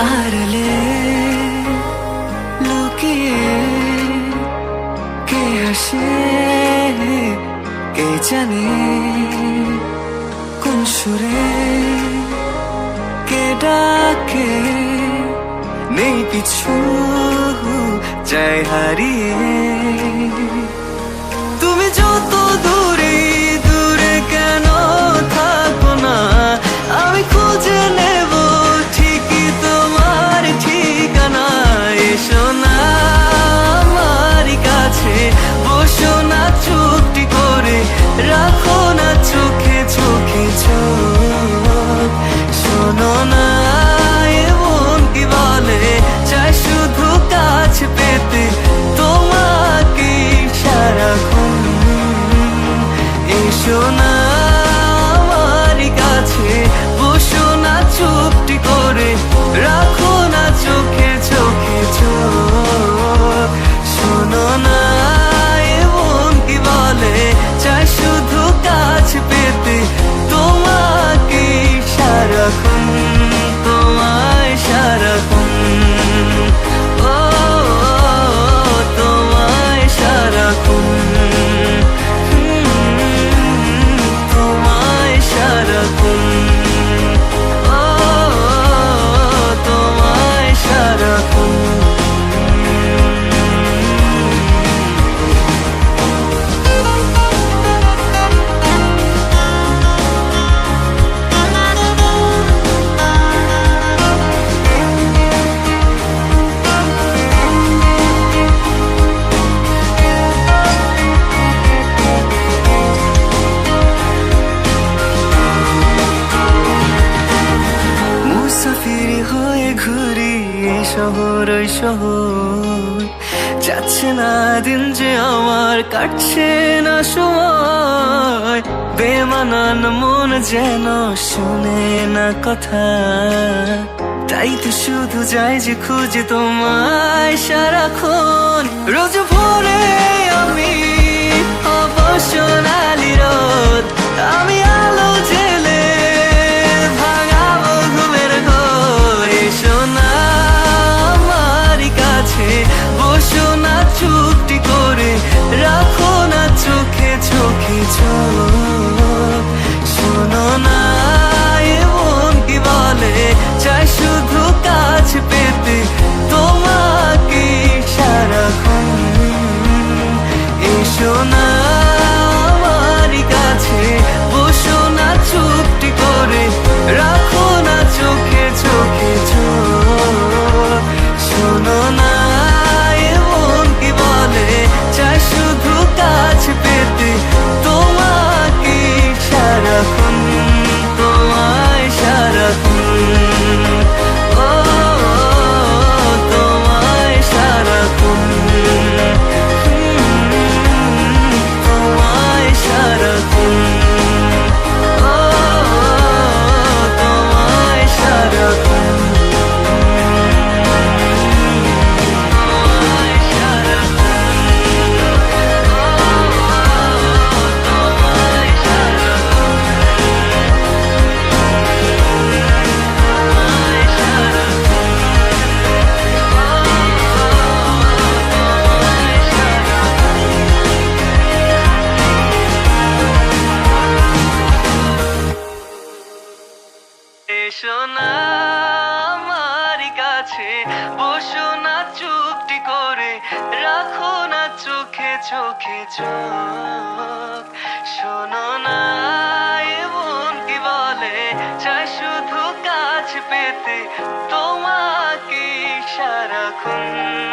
আড়ালে লুকিয়ে কে হাসে কে জানে কোন সুরে কে ডাকে নেই পিছু যায় হারিয়ে তুমি যত দূরে দূরে কেন থাকো না আমি খুঁজে নেব ঠিকই তোমার ঠিকানা এসো না আমার কাছে বসো না চুপটি করে রাখো না চোখে চোখে চোখ শোনো না এমন কি বলে চাই শুধু কাছে পেতে তোমাকে সারাক্ষণ এসো না আমার কাছে বসো না চুপটি করে রাখো না চোখে চোখে চোখ শোনো না এমন কি বলে চাই শুধু কাছে পেতে তোমাকে সারাক্ষণ তোমায় সারাক্ষণ ও তোমায় সারাক্ষণ তোমায় সারাক্ষণ ও তোমায় সারাক্ষণ মুসাফির হয়ে ঘুরি এই শহর ওই শহর যাচ্ছে না দিন যে আমার কাটছে না সময় বেমানান মন যেন শুনে না কথা তাই তো শুধু যাই যে খুঁজে তোমায় সারাক্ষণ রোজ ভোরে আমি অবসনালি রোদ আমি আলো জেলে ভাঙাবো ঘুমের ঘোর এসো না আমার কাছে বসো না চুপটি করে রাখো না চোখে চোখে চোখ শোনো না এমন কি বলে চাই শুধু কাছে পেতে তোমাকে সারাক্ষণ এসো না আমার কাছে বসো না চুপটি করে রাখো না চোখে চোখে চোখ শোনো না এমন কি বলে চাই শুধু কাছে পেতে তোমাকে সারাক্ষণ তোমায় সারাক্ষণ ও তোমায় সারাক্ষণ তোমায় সারাক্ষণ ও তোমায় সারাক্ষণ তোমায় এসো না আমার কাছে বসো না চুপটি করে রাখো না চোখে চোখে চোখ শোনো না এমন কি বলে চাই শুধু কাছে পেতে তোমাকে সারাক্ষণ